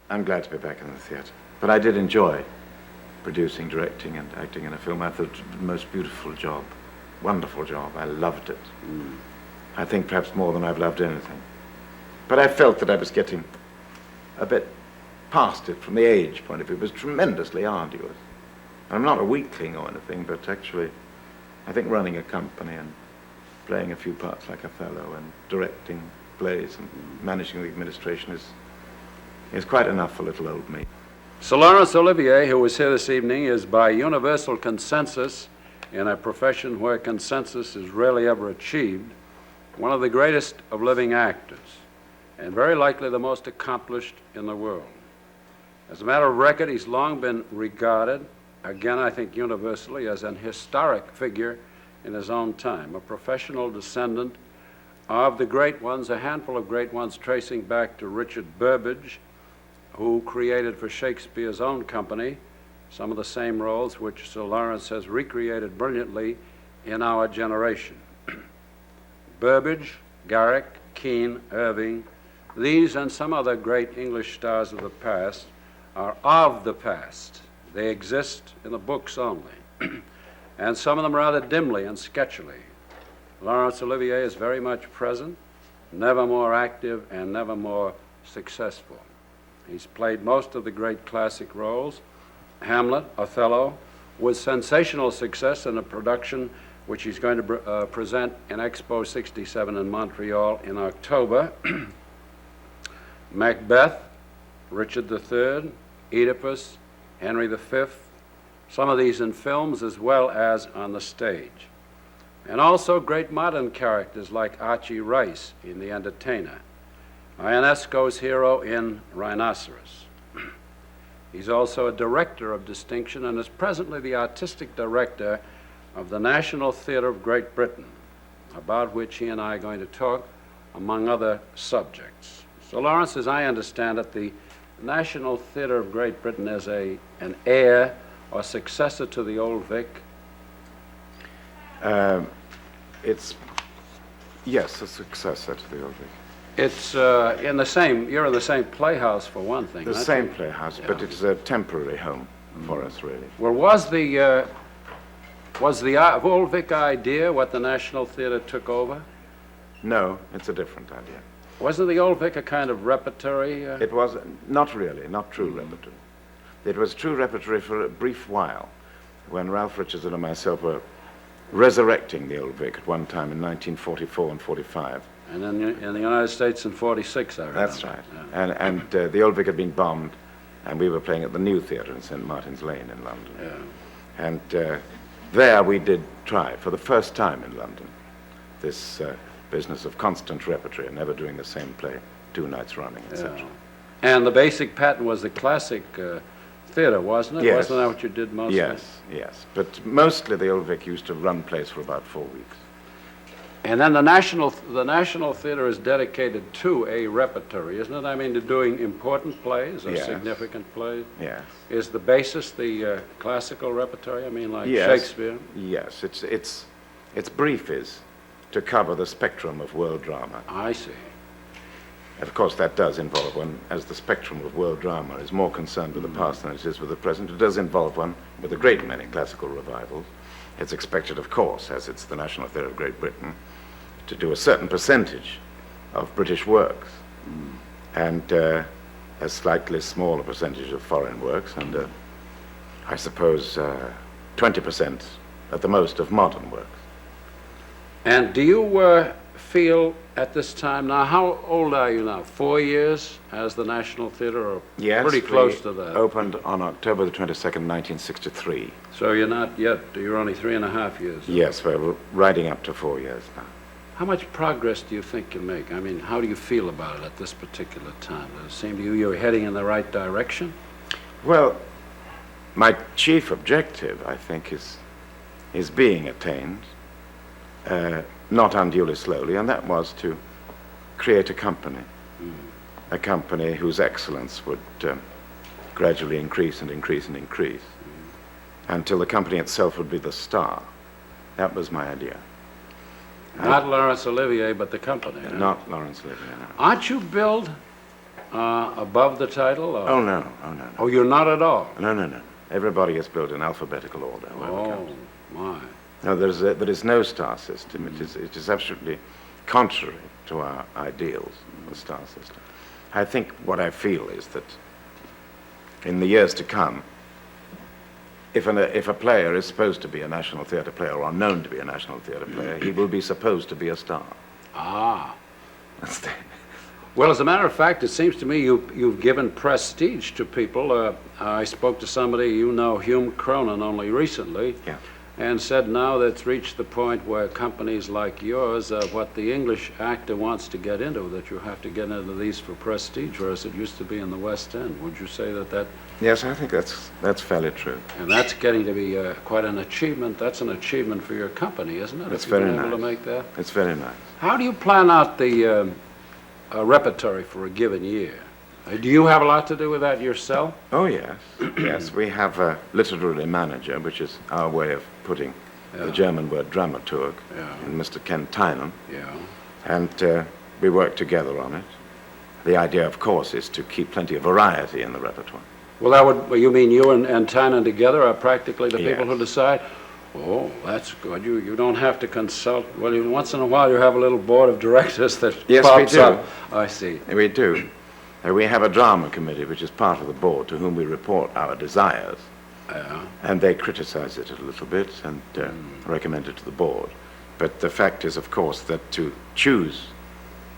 I'm glad to be back in the theatre. But I did enjoy producing, directing, and acting in a film. I thought it was the most beautiful job, wonderful job. I loved it. I think perhaps more than I've loved anything. But I felt that I was getting a bit past it from the age point of view. It was tremendously arduous. I'm not a weakling or anything, but actually, I think running a company and playing a few parts like Othello and directing plays and managing the administration is quite enough for little old me. Sir Laurence Olivier, who is here this evening, is by universal consensus, in a profession where consensus is rarely ever achieved, one of the greatest of living actors, and very likely the most accomplished in the world. As a matter of record, he's long been regarded, again I think universally, as an historic figure in his own time, a professional descendant of the great ones, a handful of great ones tracing back to Richard Burbage, who created for Shakespeare's own company some of the same roles which Sir Laurence has recreated brilliantly in our generation. Burbage, Garrick, Kean, Irving, these and some other great English stars of the past are of the past. They exist in the books only, and some of them rather dimly and sketchily. Laurence Olivier is very much present, never more active and never more successful. He's played most of the great classic roles, Hamlet, Othello, with sensational success in a production which he's going to present in Expo 67 in Montreal in October. Macbeth, Richard III, Oedipus, Henry V, some of these in films as well as on the stage. And also great modern characters like Archie Rice in The Entertainer, Ionesco's hero in Rhinoceros. He's also a director of distinction and is presently the artistic director of the National Theatre of Great Britain, about which he and I are going to talk, among other subjects. So Laurence, as I understand it, the National Theatre of Great Britain is an heir or successor to the Old Vic? It's, yes, a successor to the Old Vic. It's in the same, you're in the same playhouse for one thing. The same playhouse, yeah. But it's a temporary home for us, really. Well, was the Old Vic idea what the National Theatre took over? No, it's a different idea. Wasn't the Old Vic a kind of repertory? It was not really, not true repertory. It was true repertory for a brief while, when Ralph Richardson and myself were resurrecting the Old Vic at one time in 1944 and 45. And then in the United States in 46, I remember. That's right. Yeah. And the Old Vic had been bombed, and we were playing at the New Theatre in St. Martin's Lane in London. Yeah. And there we did try, for the first time in London, this business of constant repertory and never doing the same play 2 nights running, etc. Yeah. And the basic pattern was the classic theatre, wasn't it? Yes. Wasn't that what you did mostly? Yes, yes. But mostly the Old Vic used to run plays for about 4 weeks. And then the National Theatre is dedicated to a repertory, isn't it? I mean, to doing important plays or significant plays. Yes. Is the basis the classical repertory? I mean, like yes. Shakespeare? Yes. Its brief is to cover the spectrum of world drama. I see. Of course, that does involve one, as the spectrum of world drama is more concerned with the past than it is with the present. It does involve one with a great many classical revivals. It's expected, of course, as it's the National Theatre of Great Britain, to do a certain percentage of British works and a slightly smaller percentage of foreign works and I suppose 20% at the most of modern works. And do you feel at this time now, how old are you now? 4 years as the National Theatre, or yes, pretty close to that? Opened on October the 22nd, 1963. So you're not yet, you're only 3.5 years. Yes, we're riding up to 4 years now. How much progress do you think you make? I mean, how do you feel about it at this particular time? Does it seem to you you're heading in the right direction? Well, my chief objective, I think, is being attained, not unduly slowly, and that was to create a company whose excellence would gradually increase and increase and increase until the company itself would be the star. That was my idea. Not Laurence Olivier, but the company. Not Laurence Olivier, no. Aren't you billed above the title? Or? Oh, no. Oh, no, no. Oh, you're not at all? No, no, no. Everybody is built in alphabetical order, whoever Oh, comes. my. No, there is no star system. It is absolutely contrary to our ideals of the star system. I think what I feel is that in the years to come, if a player is supposed to be a National Theatre player or known to be a National Theatre player, he will be supposed to be a star. Ah. That's the- Well, as a matter of fact, it seems to me you've given prestige to people. I spoke to somebody, you know, Hume Cronin, only recently, Yeah. and said now that it's reached the point where companies like yours, what the English actor wants to get into, that you have to get into these for prestige, whereas it used to be in the West End. Would you say that? Yes, I think that's fairly true. And that's getting to be quite an achievement. That's an achievement for your company, isn't it? That's if you've very been able to nice. make that. It's very nice. How do you plan out the repertory for a given year? Do you have a lot to do with that yourself? Oh, yes. Yes, we have a literary manager, which is our way of putting the German word dramaturg, and Mr. Ken Tynan, Yeah. and we work together on it. The idea, of course, is to keep plenty of variety in the repertoire. Well, you mean you and Tynan together are practically the people Yes. who decide? Oh, that's good. You don't have to consult. Well, once in a while you have a little board of directors that Yes, we pops do. up. I see. We do. We have a drama committee, which is part of the board, to whom we report our desires, Yeah. and they criticize it a little bit and recommend it to the board. But the fact is, of course, that to choose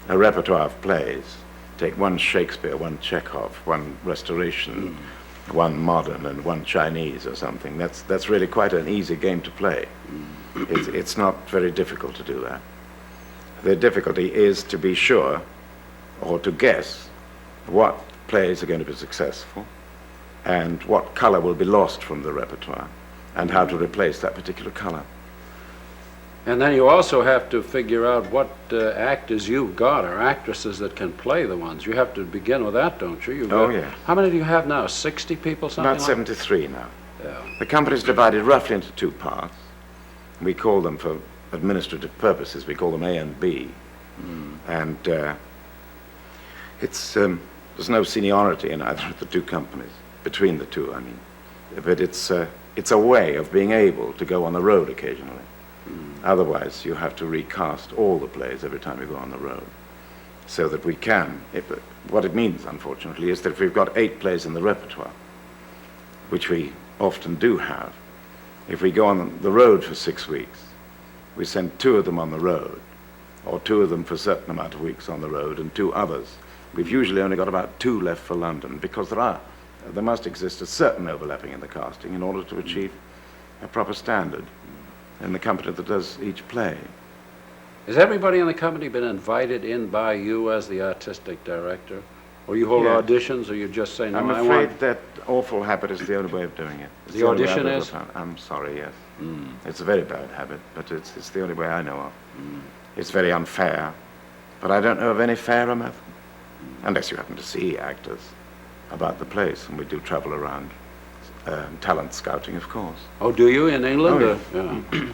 a repertoire of plays, take one Shakespeare, one Chekhov, one Restoration, one modern, and one Chinese or something, that's really quite an easy game to play. It's not very difficult to do that. The difficulty is to be sure, or to guess, what plays are going to be successful, and what color will be lost from the repertoire, and how to replace that particular color. And then you also have to figure out what actors you've got or actresses that can play the ones. You have to begin with that, don't you? Oh, yes. How many do you have now? 60 people, something About like 73 now. Yeah. The company is divided roughly into two parts. We call them, for administrative purposes, we call them A and B. And there's no seniority in either of the two companies, between the two, I mean. But it's a way of being able to go on the road occasionally. Otherwise, you have to recast all the plays every time you go on the road. So that we can, what it means, unfortunately, is that if we've got 8 plays in the repertoire, which we often do have, if we go on the road for 6 weeks, we send 2 of them on the road, or 2 of them for a certain amount of weeks on the road, and 2 others. We've usually only got about 2 left for London, because there must exist a certain overlapping in the casting in order to achieve a proper standard in the company that does each play. Has everybody in the company been invited in by you as the artistic director? Or you hold Yes. auditions, or you just say, no, I'm I afraid want... that awful habit is the only way of doing it. It's The only way audition I've ever is? found. I'm sorry, yes. It's a very bad habit, but it's the only way I know of. It's very unfair, but I don't know of any fairer method. Unless you happen to see actors about the place, and we do travel around, talent scouting, of course. Oh, do you, in England? Oh, Yeah.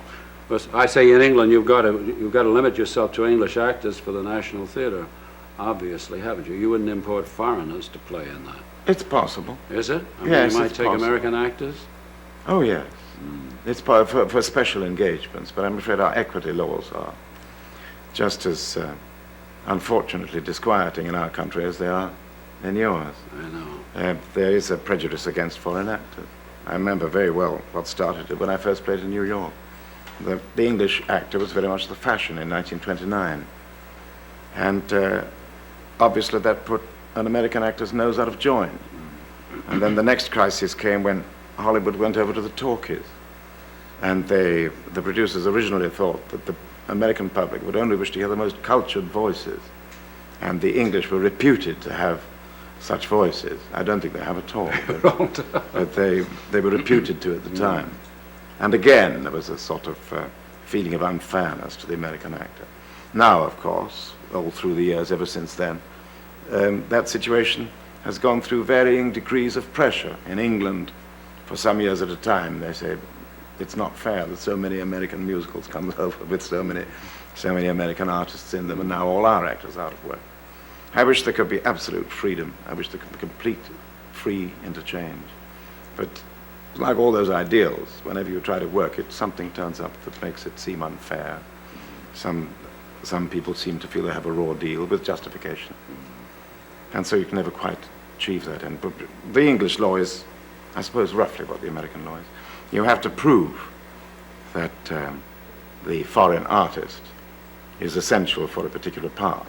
But I say in England, you've got to limit yourself to English actors for the National Theatre, obviously, haven't you? You wouldn't import foreigners to play in that. It's possible. Is it? I mean, Yes, you might it's take possible. American actors? Oh, yes. It's for special engagements, but I'm afraid our equity laws are just as unfortunately disquieting in our country as they are in yours. I know. There is a prejudice against foreign actors. I remember very well what started it when I first played in New York. The English actor was very much the fashion in 1929. And obviously that put an American actor's nose out of joint. And then the next crisis came when Hollywood went over to the talkies. And the producers originally thought that the American public would only wish to hear the most cultured voices. And the English were reputed to have such voices. I don't think they have at all, but they were reputed to at the time. And again, there was a sort of feeling of unfairness to the American actor. Now, of course, all through the years ever since then, that situation has gone through varying degrees of pressure. In England, for some years at a time, they say it's not fair that so many American musicals come over with so many American artists in them, and now all our actors are out of work. I wish there could be absolute freedom. I wish there could be complete free interchange. But like all those ideals, whenever you try to work it, something turns up that makes it seem unfair. Some people seem to feel they have a raw deal with justification. And so you can never quite achieve that end. But the English law is, I suppose, roughly what the American law is. You have to prove that the foreign artist is essential for a particular part.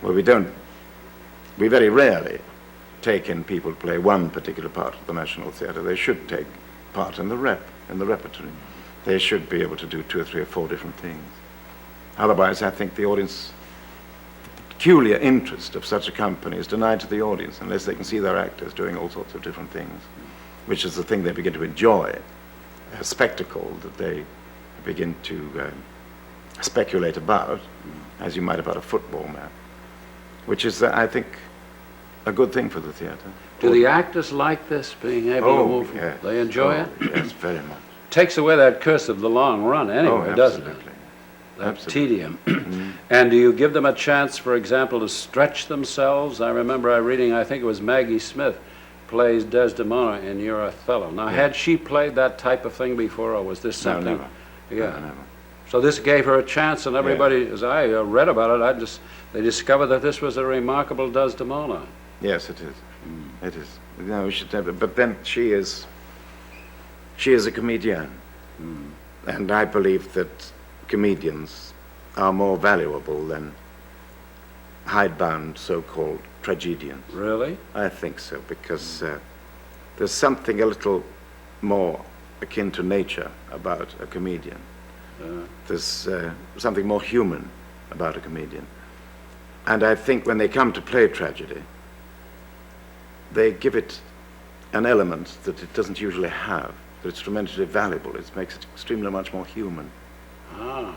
Well, we very rarely take in people to play one particular part of the National Theatre. They should take part in the repertory. They should be able to do 2 or 3 or 4 different things. Otherwise, I think the audience, the peculiar interest of such a company is denied to the audience unless they can see their actors doing all sorts of different things, which is the thing they begin to enjoy, a spectacle that they begin to speculate about, as you might about a football match, which is, I think, a good thing for the theatre. Do the actors like this, being able to move? Yes. They enjoy it? Yes, very much. Takes away that curse of the long run anyway, doesn't it? That Absolutely. tedium. And do you give them a chance, for example, to stretch themselves? I remember reading, I think it was Maggie Smith plays Desdemona in Your Othello. Now, had she played that type of thing before, or was this something? No, never. Yeah. No, never. So this gave her a chance, and everybody, as I read about it, they discovered that this was a remarkable Desdemona. Yes, it is. It is. No, we should never. But then she is a comedian, and I believe that comedians are more valuable than hidebound so-called tragedians. Really? I think so, because there's something a little more akin to nature about a comedian. There's something more human about a comedian. And I think when they come to play tragedy, they give it an element that it doesn't usually have, that it's tremendously valuable. It makes it extremely much more human. Ah.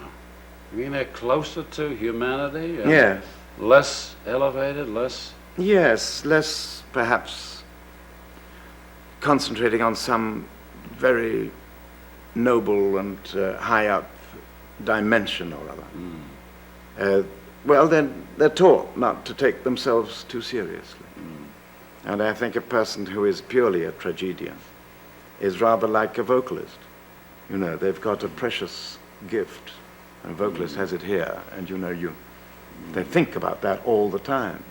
You mean they're closer to humanity? Yes. Less elevated, less... Yes, less perhaps concentrating on some very noble and high up dimension or other. Well, then they're taught not to take themselves too seriously. And I think a person who is purely a tragedian is rather like a vocalist. You know, they've got a precious gift. And a vocalist has it here, and you know, they think about that all the time.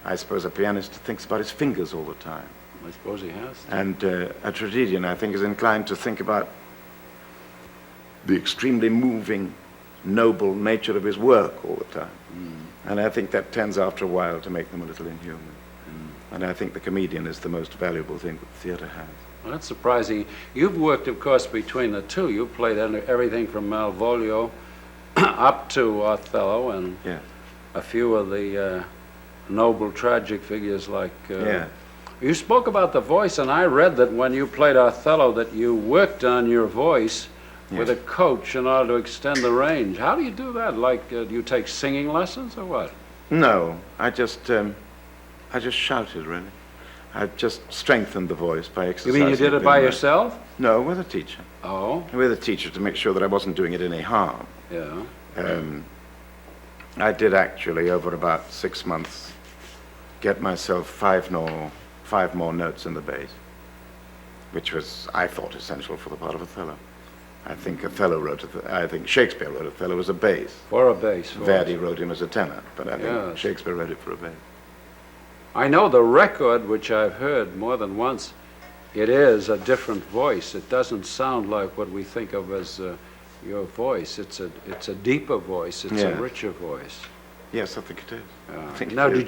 I suppose a pianist thinks about his fingers all the time. I suppose he has to. And a tragedian, I think, is inclined to think about the extremely moving, noble nature of his work all the time. And I think that tends after a while to make them a little inhuman. And I think the comedian is the most valuable thing that theatre has. Well, that's surprising. You've worked, of course, between the two. You've played everything from Malvolio up to Othello and Yes. a few of the noble tragic figures like... Yeah. You spoke about the voice, and I read that when you played Othello that you worked on your voice with a coach in order to extend the range. How do you do that? Like, do you take singing lessons or what? No, I just shouted, really. I just strengthened the voice by You exercising. mean you did it by yourself? No, with a teacher. Oh, With a teacher to make sure that I wasn't doing it any harm. yeah. I did actually, over about 6 months, get myself five more notes in the bass, which was, I thought, essential for the part of Othello. I think I think Shakespeare wrote Othello as a bass. For a bass voice. Verdi wrote him as a tenor, but I think Yes. Shakespeare wrote it for a bass. I know the record, which I've heard more than once, it is a different voice. It doesn't sound like what we think of as your voice. It's a deeper voice. It's a Yeah. richer voice. Yes, I think it is. I think Now, it is.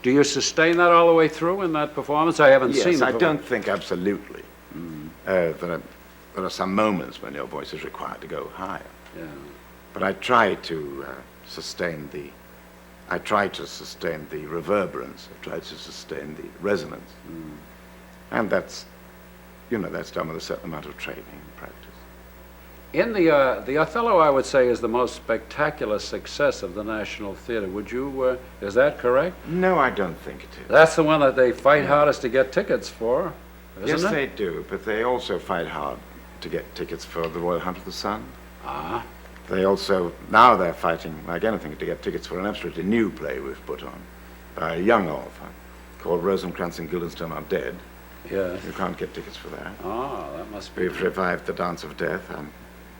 do you sustain that all the way through in that performance? I haven't seen Yes, it. I don't think absolutely. There are some moments when your voice is required to go higher. Yeah. But I try to sustain the reverberance. I try to sustain the resonance. And that's done with a certain amount of training and practice. In the Othello, I would say, is the most spectacular success of the National Theatre. Would you, is that correct? No, I don't think it is. That's the one that they fight hardest to get tickets for, Yes, isn't it? they do, but they also fight hard to get tickets for the Royal Hunt of the Sun. Ah, They also, now they're fighting like anything to get tickets for an absolutely new play we've put on, by a young author called Rosencrantz and Guildenstern Are Dead. Yes. You can't get tickets for that. Ah, that must be. We've revived The Dance of Death. I'm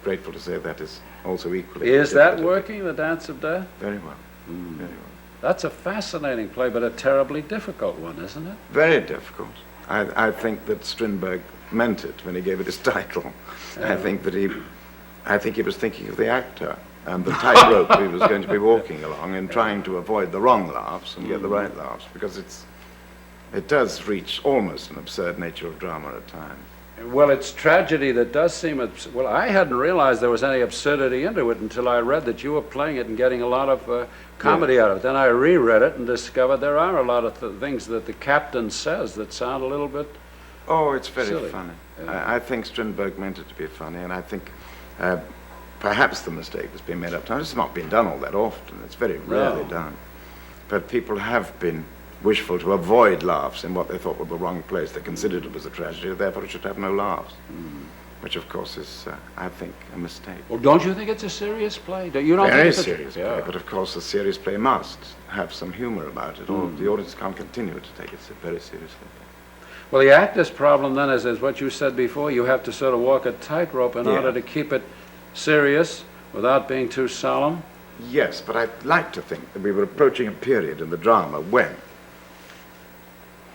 grateful to say that is also equally. Is that difficult. working, The Dance of Death? Very well. Very well. That's a fascinating play, but a terribly difficult one, isn't it? Very difficult. I think that Strindberg meant it when he gave it his title. I think he was thinking of the actor and the tightrope he was going to be walking along and trying to avoid the wrong laughs and get the right laughs, because it does reach almost an absurd nature of drama at times. Well, it's tragedy that does seem well, I hadn't realized there was any absurdity into it until I read that you were playing it and getting a lot of comedy out of it. Then I reread it and discovered there are a lot of things that the captain says that sound a little bit. Oh, it's very silly. funny. Yeah. I think Strindberg meant it to be funny, and I think perhaps the mistake that's been made up to now, it's not been done all that often. It's very rarely done. But people have been wishful to avoid laughs in what they thought were the wrong place. They considered it was a tragedy, therefore it should have no laughs, which of course is, I think, a mistake. Well, don't you think it's a serious play? You don't Very think it's serious play, yeah. but of course a serious play must have some humor about it, or the audience can't continue to take it very seriously. Well, the actor's problem then is what you said before. You have to sort of walk a tightrope in Yeah. order to keep it serious without being too solemn. Yes, but I'd like to think that we were approaching a period in the drama when,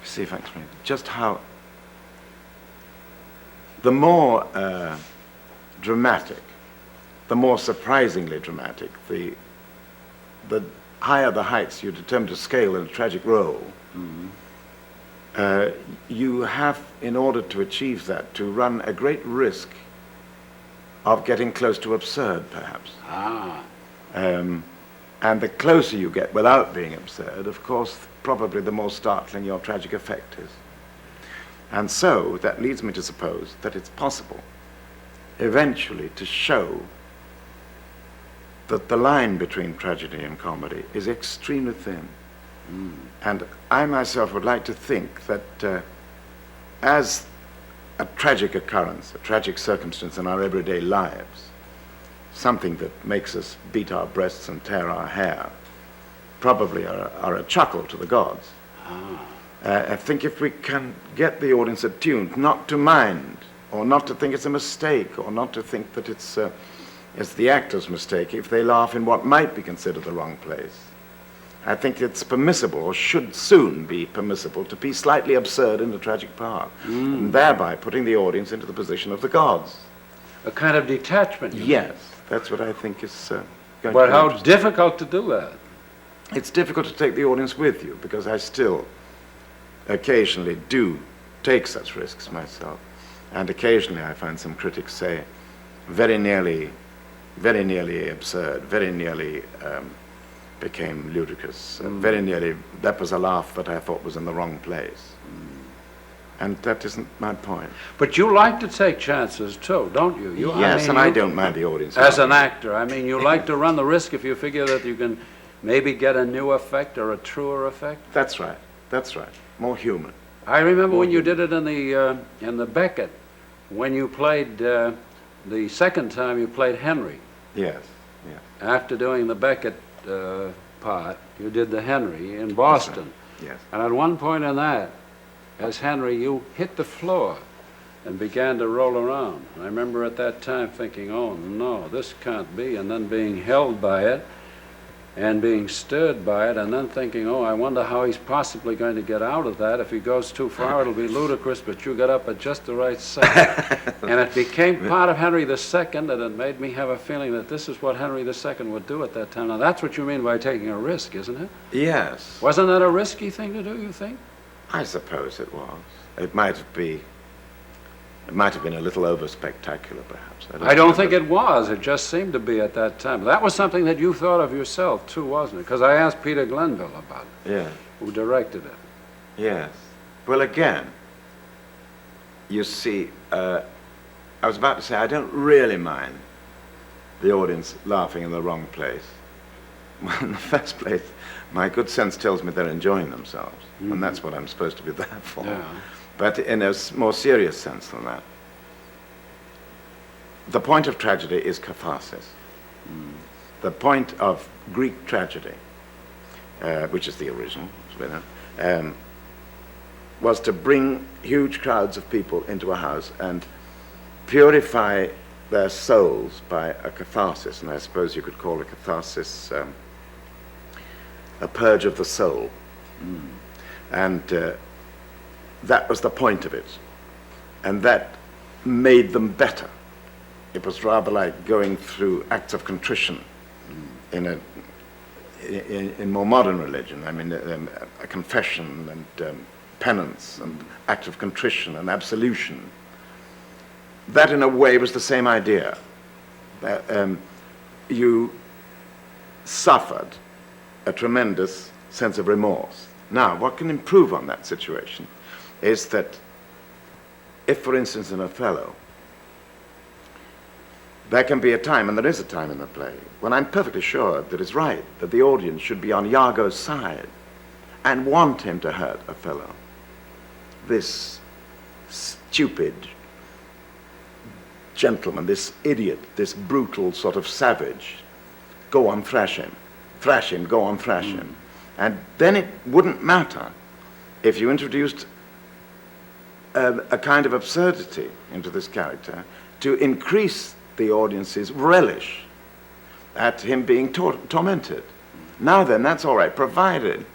see if I explain just how the more dramatic, the more surprisingly dramatic, the higher the heights you determine to scale in a tragic role, you have, in order to achieve that, to run a great risk of getting close to absurd, perhaps. Ah. And the closer you get without being absurd, of course, probably the more startling your tragic effect is. And so that leads me to suppose that it's possible eventually to show that the line between tragedy and comedy is extremely thin. And I myself would like to think that as a tragic occurrence, a tragic circumstance in our everyday lives, something that makes us beat our breasts and tear our hair, probably are a chuckle to the gods. I think if we can get the audience attuned not to mind, or not to think it's a mistake, or not to think that it's the actor's mistake if they laugh in what might be considered the wrong place, I think it's permissible, or should soon be permissible, to be slightly absurd in the tragic part, and thereby putting the audience into the position of the gods. A kind of detachment. Yes, that's what I think is going But to be how interesting. difficult to do that? It's difficult to take the audience with you, because I still occasionally do take such risks myself. And occasionally I find some critics say very nearly absurd, very nearly became ludicrous, very nearly, that was a laugh that I thought was in the wrong place. And that isn't my point. But you like to take chances too, don't you? Yes, and I don't mind the audience. As an actor, I mean, you like to run the risk if you figure that you can maybe get a new effect or a truer effect. That's right, that's right. More human. I remember when you did it in the Beckett, when you played the second time you played Henry. Yes, yes. After doing the Beckett part, you did the Henry in Boston. Yes. And at one point in that, as Henry, you hit the floor and began to roll around. I remember at that time thinking, oh no, this can't be, and then being held by it and being stirred by it, and then thinking, oh, I wonder how he's possibly going to get out of that. If he goes too far, it'll be ludicrous, but you got up at just the right second. And it became part of Henry II, and it made me have a feeling that this is what Henry II would do at that time. Now, that's what you mean by taking a risk, isn't it? Yes. Wasn't that a risky thing to do, you think? I suppose it was. It might have been a little over-spectacular, perhaps. I don't think it was. It just seemed to be at that time. That was something that you thought of yourself, too, wasn't it? Because I asked Peter Glenville about it, Yeah. who directed it. Yes. Well, again, you see, I was about to say, I don't really mind the audience laughing in the wrong place. Well, in the first place, my good sense tells me they're enjoying themselves, and that's what I'm supposed to be there for. Yeah. But in a more serious sense than that, the point of tragedy is catharsis. The point of Greek tragedy which is the original, was to bring huge crowds of people into a house and purify their souls by a catharsis, and I suppose you could call a catharsis a purge of the soul. And that was the point of it. And that made them better. It was rather like going through acts of contrition in more modern religion. I mean, a confession and penance and act of contrition and absolution. That, in a way, was the same idea. You suffered a tremendous sense of remorse. Now, what can improve on that situation is that if, for instance, in Othello, there can be a time, and there is a time in the play, when I'm perfectly sure that it's right that the audience should be on Iago's side and want him to hurt Othello. This stupid gentleman, this idiot, this brutal sort of savage, go on, thrash him, go on, thrash him. And then it wouldn't matter if you introduced a kind of absurdity into this character to increase the audience's relish at him being tormented. Now then, that's all right, provided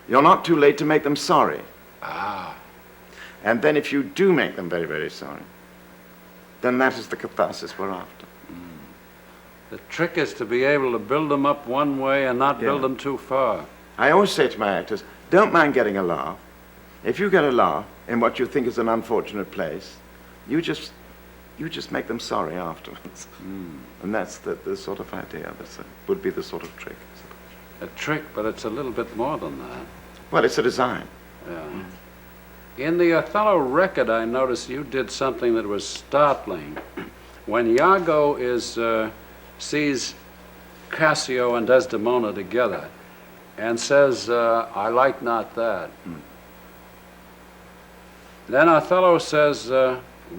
you're not too late to make them sorry. And then if you do make them very, very sorry, then that is the catharsis we're after. The trick is to be able to build them up one way and not build them too far. I always say to my actors, don't mind getting a laugh. If you get a laugh in what you think is an unfortunate place, you just make them sorry afterwards. And that's the sort of idea. That would be the sort of trick. A trick, but it's a little bit more than that. Well, it's a design. Yeah. In the Othello record, I noticed you did something that was startling. When Iago sees Cassio and Desdemona together and says, I like not that. Then Othello says,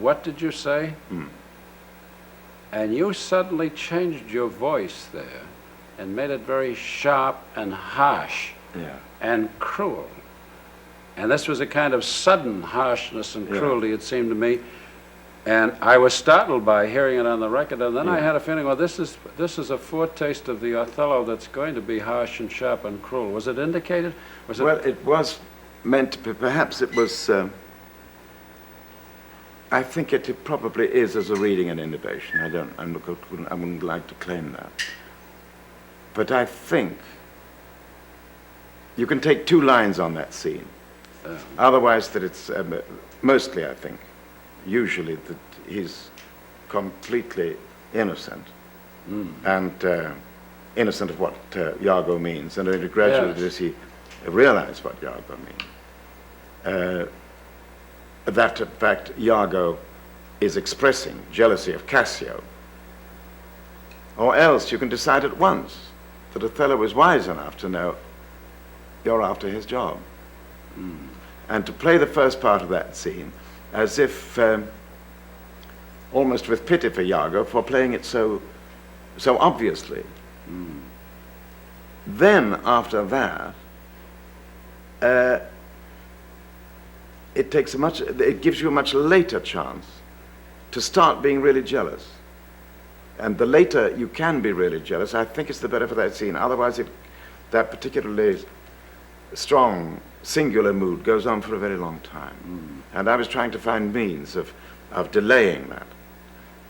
what did you say? And you suddenly changed your voice there and made it very sharp and harsh and cruel. And this was a kind of sudden harshness and cruelty, it seemed to me. And I was startled by hearing it on the record, and then I had a feeling, well, this is a foretaste of the Othello that's going to be harsh and sharp and cruel. Was it indicated? Well, it was meant to be. Perhaps it was. I think it probably is as a reading and innovation. I wouldn't like to claim that. But I think you can take two lines on that scene. Otherwise, that it's mostly, I think, usually that he's completely innocent and innocent of what Iago means, and only gradually does he realize what Iago means. That, in fact, Iago is expressing jealousy of Cassio. Or else you can decide at once that Othello is wise enough to know you're after his job. And to play the first part of that scene as if almost with pity for Iago for playing it so obviously. Then after that, it gives you a much later chance to start being really jealous. And the later you can be really jealous, I think it's the better for that scene. Otherwise, that particularly strong, singular mood goes on for a very long time. And I was trying to find means of delaying that.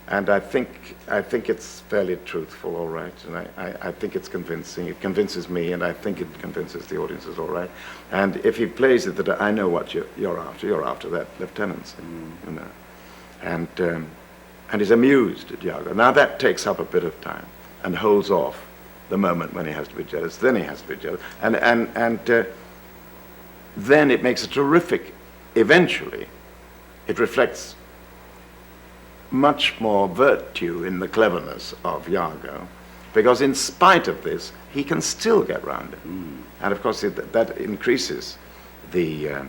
And I think it's fairly truthful, all right. And I think it's convincing. It convinces me, and I think it convinces the audiences, all right. And if he plays it, that I know what you're after that lieutenancy, you know. And he's amused at Iago. Now that takes up a bit of time and holds off the moment when he has to be jealous. Then he has to be jealous. And then it makes a terrific, eventually, it reflects much more virtue in the cleverness of Iago, because in spite of this, he can still get round it. And of course, that increases the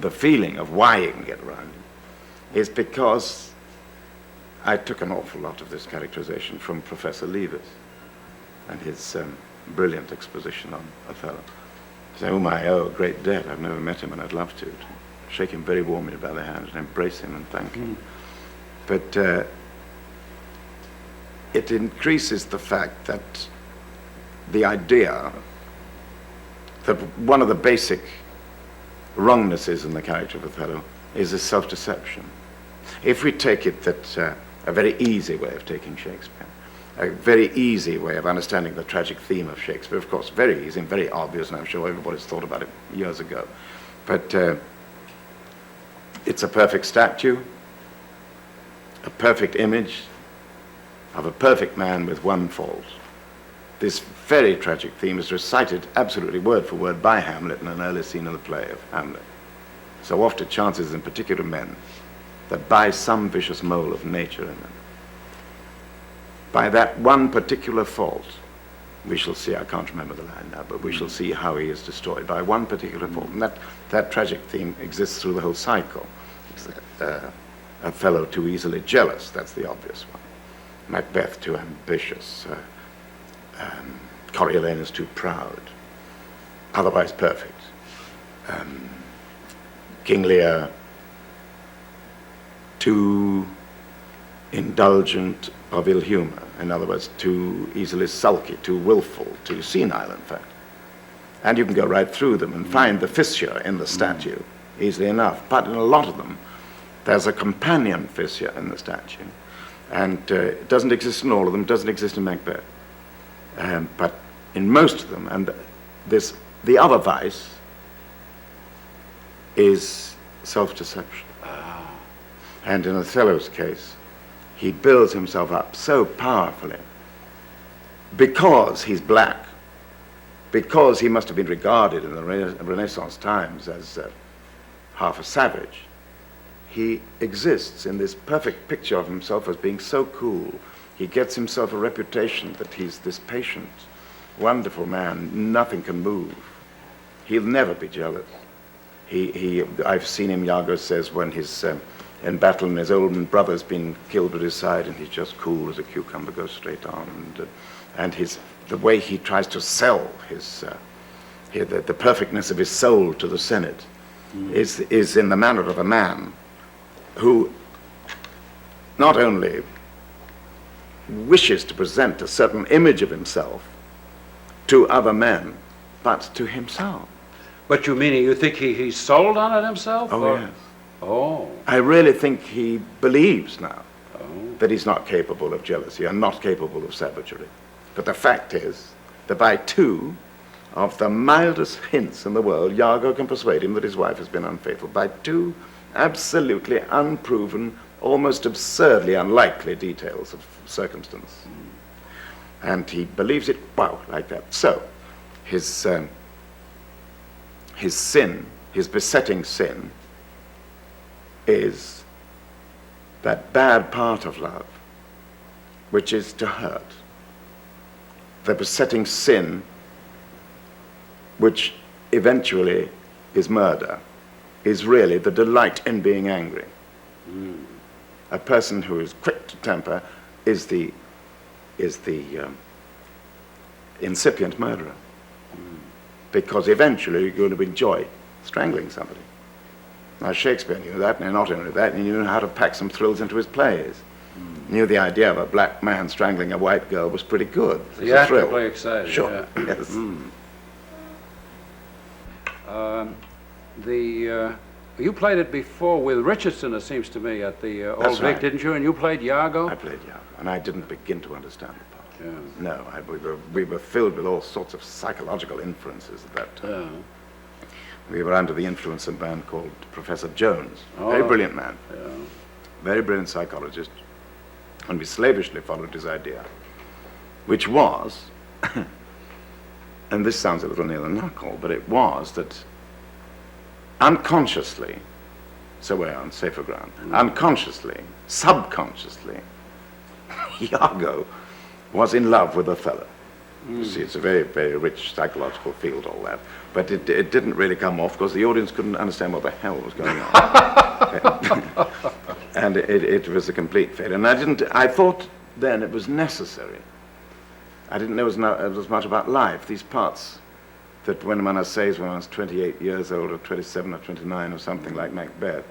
feeling of why he can get around it, is because I took an awful lot of this characterization from Professor Leavis and his brilliant exposition on Othello. Say, whom I owe a great debt. I've never met him, and I'd love to shake him very warmly by the hand and embrace him and thank him. But it increases the fact that the idea that one of the basic wrongnesses in the character of Othello is his self-deception. If we take it that a very easy way of taking Shakespeare, a very easy way of understanding the tragic theme of Shakespeare, of course, very easy and very obvious, and I'm sure everybody's thought about it years ago. But it's a perfect statue, a perfect image of a perfect man with one fault. This very tragic theme is recited absolutely word for word by Hamlet in an early scene in the play of Hamlet. So oft it chances in particular men that by some vicious mole of nature in them, by that one particular fault, we shall see, I can't remember the line now, but we shall see how he is destroyed by one particular fault. And that tragic theme exists through the whole cycle. It's Othello too easily jealous, that's the obvious one. Macbeth too ambitious. Coriolanus too proud. Otherwise perfect. King Lear too indulgent of ill humor, in other words, too easily sulky, too willful, too senile, in fact. And you can go right through them and find the fissure in the statue easily enough. But in a lot of them, there's a companion fissure in the statue. And it doesn't exist in all of them, doesn't exist in Macbeth. But in most of them, and the other vice is self-deception. And in Othello's case, he builds himself up so powerfully because he's black, because he must have been regarded in the Renaissance times as half a savage. He exists in this perfect picture of himself as being so cool. He gets himself a reputation that he's this patient, wonderful man, nothing can move. He'll never be jealous. I've seen him, Iago says, when he's in battle and his older brother's been killed at his side, and he's just cool as a cucumber, goes straight on. And the way he tries to sell the perfectness of his soul to the Senate is in the manner of a man who not only wishes to present a certain image of himself to other men, but to himself. But you think he's sold on it himself? Oh, or? yes. Oh. I really think he believes now that he's not capable of jealousy and not capable of savagery. But the fact is that by two of the mildest hints in the world, Iago can persuade him that his wife has been unfaithful. By two absolutely unproven, almost absurdly unlikely details of circumstance. And he believes it, wow, like that. So, his sin, his besetting sin, is that bad part of love, which is to hurt. The besetting sin, which eventually is murder, is really the delight in being angry. A person who is quick to temper is the incipient murderer, because eventually you're going to enjoy strangling somebody. Now Shakespeare knew that, and not only that, he knew how to pack some thrills into his plays. Knew the idea of a black man strangling a white girl was pretty good. Theatrically exciting. Sure, Yeah. Yes. You played it before with Richardson, it seems to me, at the Old That's Vic, right. didn't you? And you played Iago? I played Iago, and I didn't begin to understand the part. Yeah. No, we were filled with all sorts of psychological inferences at that time. Yeah. We were under the influence of a man called Professor Jones, Oh. very brilliant man, Yeah. very brilliant psychologist, and we slavishly followed his idea, which was, and this sounds a little near the knuckle, but it was that unconsciously, so we're on safer ground, unconsciously, subconsciously, Iago was in love with Othello. You see, it's a very, very rich psychological field, all that. But it didn't really come off because the audience couldn't understand what the hell was going on. And it was a complete failure. And I thought then it was necessary. I didn't know as much about life. These parts that Winnemana says when I was 28 years old or 27 or 29 or something like Macbeth,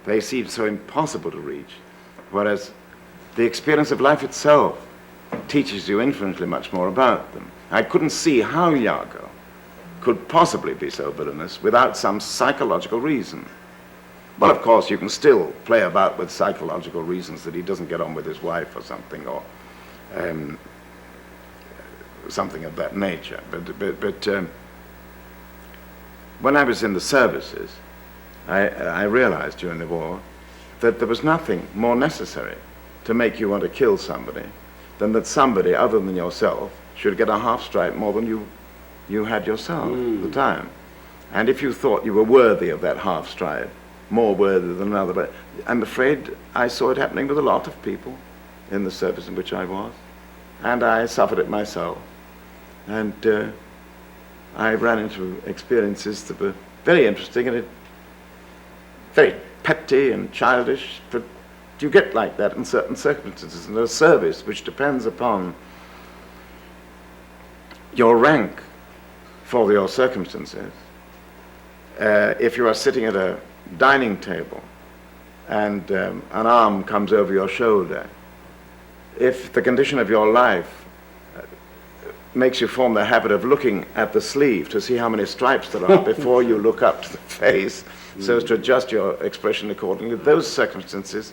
they seemed so impossible to reach, whereas the experience of life itself teaches you infinitely much more about them. I couldn't see how Iago could possibly be so villainous without some psychological reason. Well, of course, you can still play about with psychological reasons that he doesn't get on with his wife or something, or something of that nature. But when I was in the services, I realized during the war that there was nothing more necessary to make you want to kill somebody than that somebody other than yourself should get a half stripe more than you had yourself at the time. And if you thought you were worthy of that half stripe, more worthy than another, but I'm afraid I saw it happening with a lot of people in the service in which I was, and I suffered it myself. And I ran into experiences that were very interesting and very petty and childish, but you get like that in certain circumstances in a service which depends upon your rank for your circumstances. If you are sitting at a dining table and an arm comes over your shoulder, if the condition of your life makes you form the habit of looking at the sleeve to see how many stripes there are before you look up to the face, so as to adjust your expression accordingly, those circumstances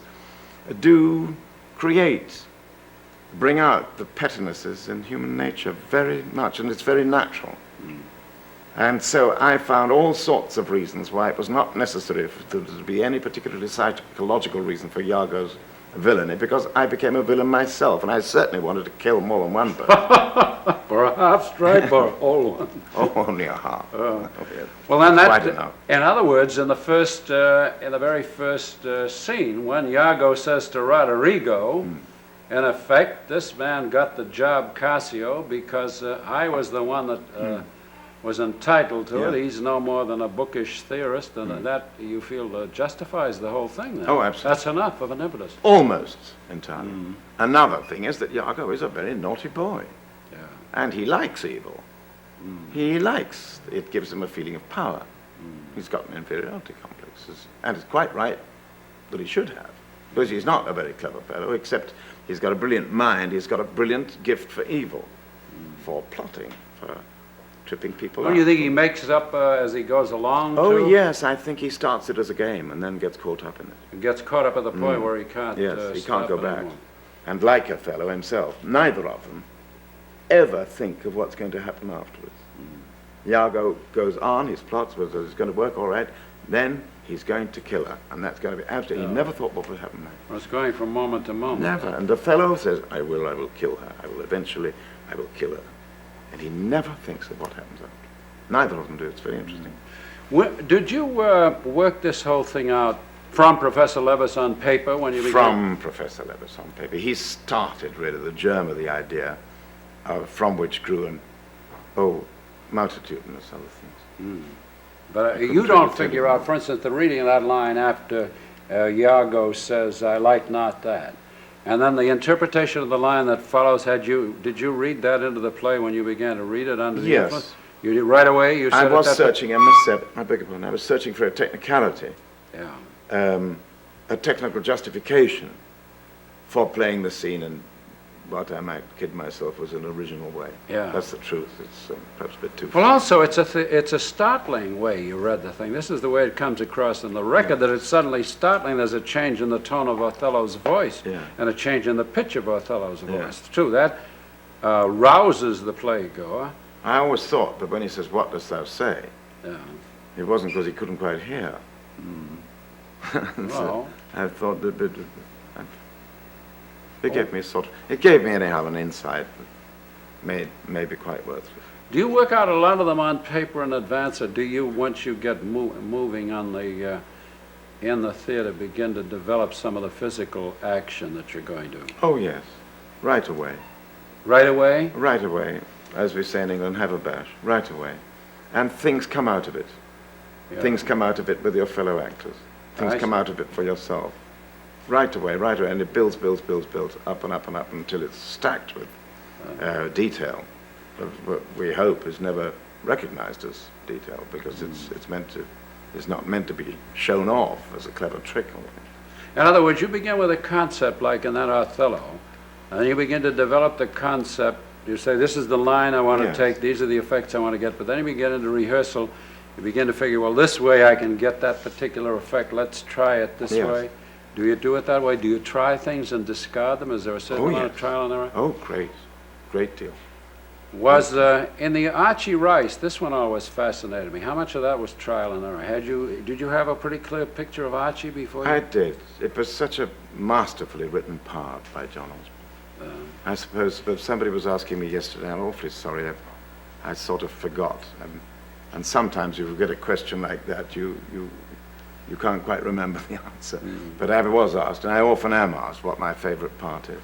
do bring out the pettinesses in human nature very much, and it's very natural. And so I found all sorts of reasons why it was not necessary for there to be any particularly psychological reason for Iago's villainy, because I became a villain myself, and I certainly wanted to kill more than one person. For a half stripe or a whole one? Oh, only a half. Well, then Quite enough. in other words, in the very first scene, when Iago says to Roderigo, in effect, this man got the job Cassio because I was the one that was entitled to it. He's no more than a bookish theorist, and that, you feel, justifies the whole thing then. Oh, absolutely. That's enough of an impetus. Almost entirely. Another thing is that Iago is a very naughty boy. Yeah. And he likes evil. He likes, it gives him a feeling of power. He's got an inferiority complex, and it's quite right that he should have, because he's not a very clever fellow, except he's got a brilliant mind, he's got a brilliant gift for evil, for plotting, for tripping people Don't up. you think he makes it up as he goes along, Oh, too? yes, I think he starts it as a game and then gets caught up in it. He gets caught up at the point where he can't Yes, he stop can't go it back. anymore. And like a fellow himself, neither of them ever think of what's going to happen afterwards. Iago goes on, his plots, whether it's going to work all right, then he's going to kill her, and that's going to be absolutely, he never thought what would happen next. Well, it's going from moment to moment. Never. And the fellow says, I will kill her, I will kill her. And he never thinks of what happens after. Neither of them do, it's very interesting. Did you work this whole thing out from Professor Levis on paper when you began? From Professor Levis on paper. He started really the germ of the idea, from which grew an multitudinous other things. But you don't figure out, for instance, the reading of that line after Iago says, I like not that. And then the interpretation of the line that follows, did you read that into the play when you began to read it under the Yes. influence? You did right away? You said I was it that searching, I must say, I beg your pardon, I was searching for a technicality, Yeah. a technical justification for playing the scene in what I might kid myself was an original way. Yeah. That's the truth. It's perhaps a bit too Well, far. also, it's a startling way you read the thing. This is the way it comes across in the record, that it's suddenly startling. There's a change in the tone of Othello's voice and a change in the pitch of Othello's voice. Too, that rouses the playgoer. I always thought that when he says, what dost thou say? Yeah. It wasn't because he couldn't quite hear. Well, I thought that it gave me it gave me anyhow an insight that may be quite worth it. do you work out a lot of them on paper in advance, or do you, once you get moving on the in the theater, begin to develop some of the physical action that you're going to? Oh yes, right away. Right away? Right away, as we say in England, have a bash, right away. And things come out of it. Yeah. Things come out of it with your fellow actors. Things I come see. out of it for yourself. Right away, and it builds, up and up and up until it's stacked with detail. But we hope is never recognized as detail because it's not meant to be shown off as a clever trick. In other words, you begin with a concept like in that Othello, and then you begin to develop the concept. You say, this is the line I want to Yes. take, these are the effects I want to get, but then you begin into rehearsal, you begin to figure, well, this way I can get that particular effect, let's try it this Yes. way. Do you do it that way? Do you try things and discard them? Is there a certain Oh, amount of yes. trial and error? Oh, great deal. Was in the Archie Rice, this one always fascinated me. How much of that was trial and error? Did you have a pretty clear picture of Archie before you? I did. It was such a masterfully written part by John Osborne. I suppose, but somebody was asking me yesterday, I'm awfully sorry, I sort of forgot. And sometimes you get a question like that, you can't quite remember the answer. But I was asked, and I often am asked, what my favorite part is.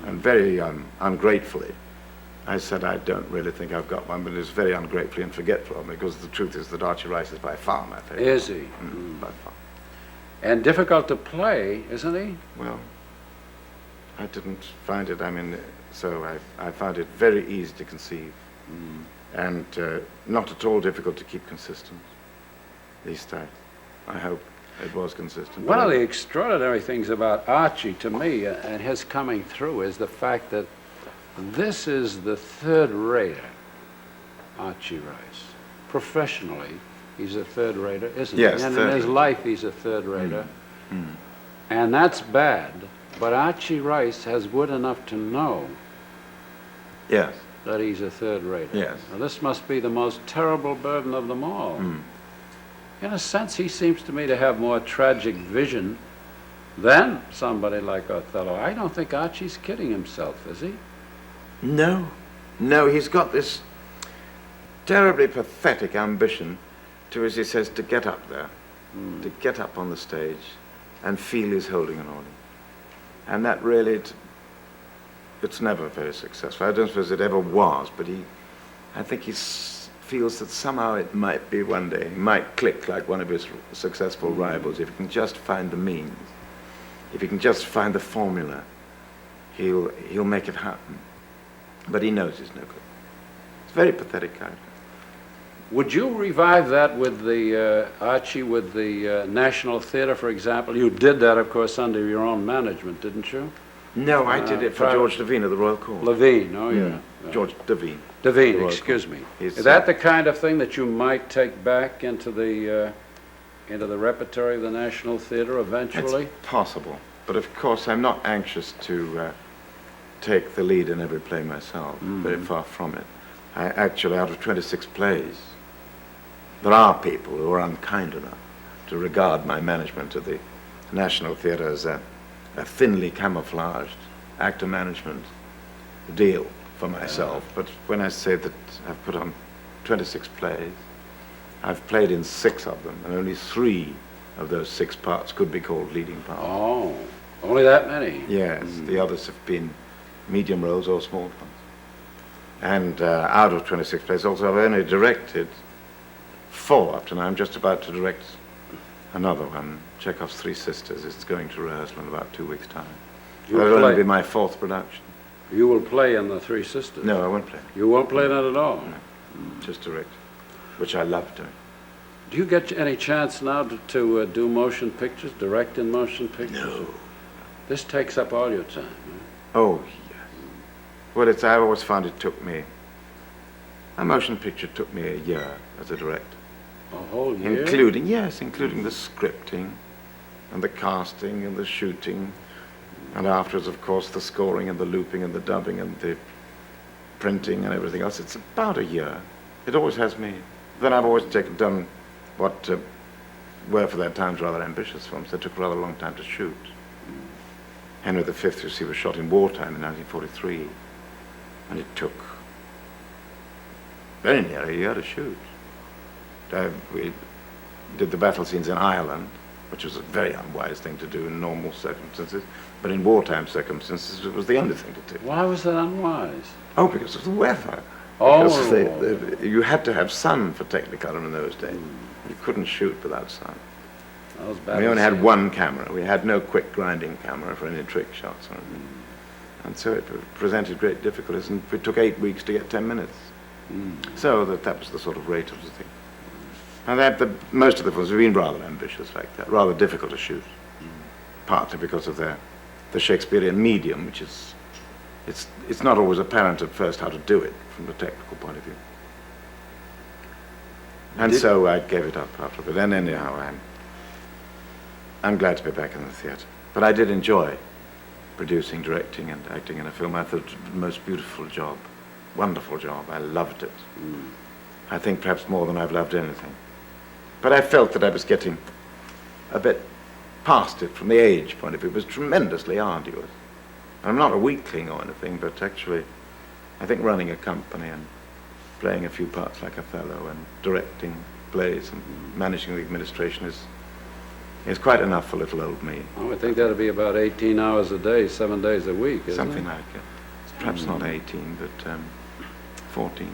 And very ungratefully, I said, I don't really think I've got one, but it's very ungratefully and forgetful of me, because the truth is that Archie Rice is by far my favorite. Is he? By far. And difficult to play, isn't he? Well, I didn't find it, so I found it very easy to conceive. And not at all difficult to keep consistent. At least I hope it was consistent. One of the extraordinary things about Archie, to me, and his coming through, is the fact that this is the third-rater, Archie Rice. Professionally, he's a third-rater, isn't Yes, he? And in his life, he's a third-rater. And that's bad, but Archie Rice has wit enough to know Yes. that he's a third-rater. Yes. Now, this must be the most terrible burden of them all. In a sense, he seems to me to have more tragic vision than somebody like Othello. I don't think Archie's kidding himself, is he? No, he's got this terribly pathetic ambition to, as he says, to get up there, to get up on the stage and feel he's holding an audience. And that really, it's never very successful. I don't suppose it ever was, but I think he feels that somehow it might be one day, he might click like one of his successful rivals, if he can just find the means, if he can just find the formula, he'll make it happen. But he knows he's no good. It's a very pathetic character. Would you revive that with the Archie, with the National Theatre, for example? You did that, of course, under your own management, didn't you? No, I did it for private- George Devine of the Royal Court. Levine, oh yeah. George Devine. Devine, Royal excuse Court. me. He's, Is that the kind of thing that you might take back into the repertory of the National Theatre eventually? It's possible. But of course, I'm not anxious to take the lead in every play myself. Very far from it. I actually, out of 26 plays, there are people who are unkind enough to regard my management of the National Theatre as a thinly camouflaged actor management deal for myself. But when I say that I've put on 26 plays, I've played in 6 of them, and only 3 of those 6 parts could be called leading parts. Oh, only that many? Yes, the others have been medium roles or small parts. And out of 26 plays also, I've only directed 4 up to now. I'm just about to direct another one, Chekhov's Three Sisters. It's going to rehearsal in about 2 weeks' time. You'll That'll only play- be my 4th production. You will play in the Three Sisters? No, I won't play. You won't play that at all? Just direct, which I love doing. Do you get any chance now to do motion pictures, direct in motion pictures? No. This takes up all your time, right? Oh, yes. Well, I always found it took me, a motion picture took me a year as a director. A whole year? Including the scripting and the casting and the shooting, and afterwards, of course, the scoring and the looping and the dubbing and the printing and everything else. It's about a year. It always has me. Then I've always done what were for their times rather ambitious films. They took a rather long time to shoot. Henry V, you see, was shot in wartime in 1943, and it took very near a year to shoot. We did the battle scenes in Ireland, which was a very unwise thing to do in normal circumstances, but in wartime circumstances it was the only thing to do. Why was that unwise? Oh, because of the weather. Oh. Because you had to have sun for Technicolor in those days. You couldn't shoot without sun. Those bad We only had scenes. one camera. We had no quick grinding camera for any trick shots or anything. And so it presented great difficulties, and it took 8 weeks to get 10 minutes. So that was the sort of rate of the thing. And most of the films have been rather ambitious like that, rather difficult to shoot, partly because of the Shakespearean medium, which is, it's not always apparent at first how to do it from the technical point of view. And so I gave it up after a bit. And anyhow, I'm glad to be back in the theatre. But I did enjoy producing, directing, and acting in a film. I thought it was the most beautiful job, wonderful job. I loved it. I think perhaps more than I've loved anything. But I felt that I was getting a bit past it from the age point of view. It was tremendously arduous. I'm not a weakling or anything, but actually, I think running a company and playing a few parts like Othello and directing plays and managing the administration is quite enough for little old me. I would think that'd be about 18 hours a day, 7 days a week, isn't Something it? like it. Perhaps not 18, but 14.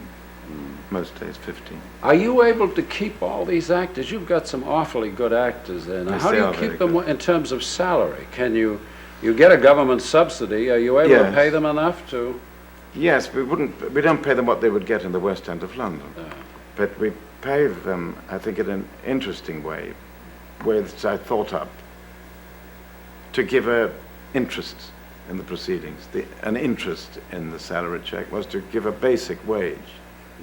Most days 15. Are you able to keep all these actors? You've got some awfully good actors there. Now, Yes, how do they you are keep very them good. in terms of salary? Can you get a government subsidy? Are you able to Yes. pay them enough to? Yes, we don't pay them what they would get in the West End of London. But we pay them, I think, in an interesting way, which I thought up, to give a interest in the proceedings. An interest in the salary check was to give a basic wage,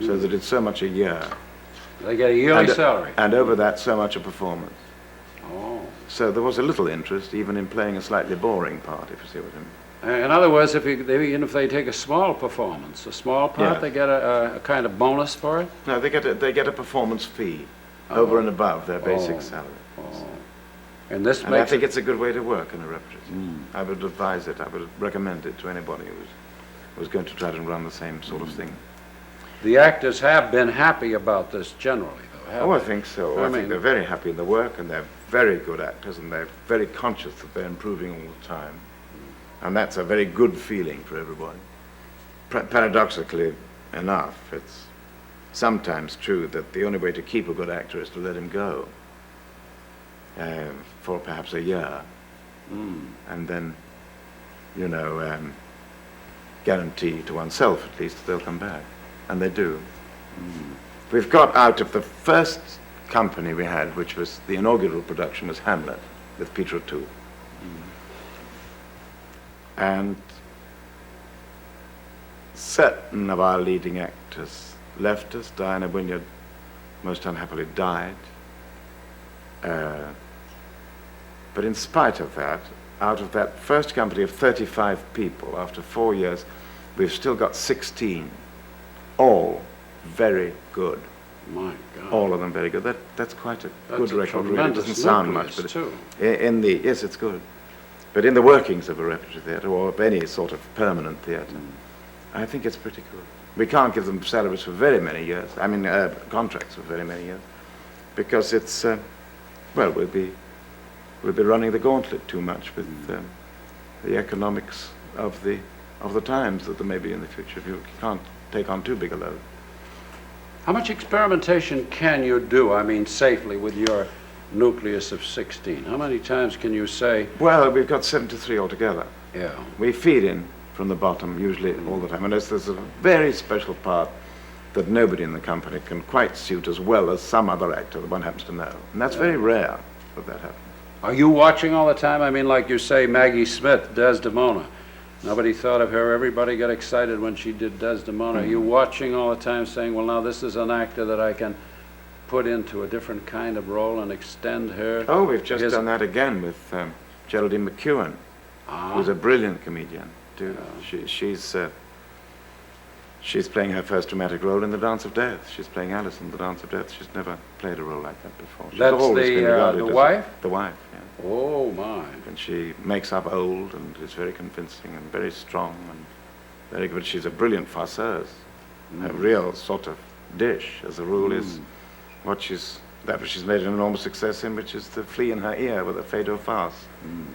so that it's so much a year. They get a yearly salary. And over that, so much a performance. Oh. So there was a little interest, even in playing a slightly boring part, if you see what I mean. In other words, even if they take a small performance, a small part, Yes. they get a kind of bonus for it? No, they get a performance fee over and above their basic salary. Oh. And this And I makes think it, it's a good way to work in a repertory theatre. I would advise it. I would recommend it to anybody who was going to try to run the same sort of thing. the actors have been happy about this generally, though, haven't Oh, I they? think so. I I mean- think they're very happy in the work, and they're very good actors, and they're very conscious that they're improving all the time. And that's a very good feeling for everybody. Paradoxically enough, it's sometimes true that the only way to keep a good actor is to let him go for perhaps a year, and then, guarantee to oneself at least that they'll come back, and they do. We've got out of the first company we had, which was the inaugural production, was Hamlet with Peter O'Toole. And certain of our leading actors left us. Diana Wynyard most unhappily died. But in spite of that, out of that first company of 35 people, after 4 years, we've still got 16, all very good. My God. All of them very good. That's quite a That's good a record. Really. It tremendous doesn't sound much, nucleus, but too. yes, it's good. But in the workings of a repertory theatre or of any sort of permanent theatre, I think it's pretty good. We can't give them salaries for very many years. I mean, contracts for very many years, because it's we'll be running the gauntlet too much with the economics of the times that there may be in the future. If you can't take on too big a load. How much experimentation can you do, I mean, safely with your nucleus of 16? How many times can you say, Well, we've got 73 altogether. yeah, We feed in from the bottom usually all the time, and there's a very special part that nobody in the company can quite suit as well as some other actor that one happens to know, and that's very rare that happens. are you watching all the time? I mean, like you say, Maggie Smith, Desdemona. Nobody thought of her. Everybody got excited when she did Desdemona. Are you watching all the time saying, well, now this is an actor that I can put into a different kind of role and extend her? Oh, we've just His- done that again with Geraldine McEwen, who's a brilliant comedian too. She's playing her first dramatic role in The Dance of Death. She's playing Alice in The Dance of Death. She's never played a role like that before. She's That's always been regarded the as wife? The wife, yeah. Oh, my. And she makes up old and is very convincing and very strong and very good. She's a brilliant farceuse. A real sort of dish, as a rule, is what she's made an enormous success in, which is The Flea in Her Ear with a Fado farce,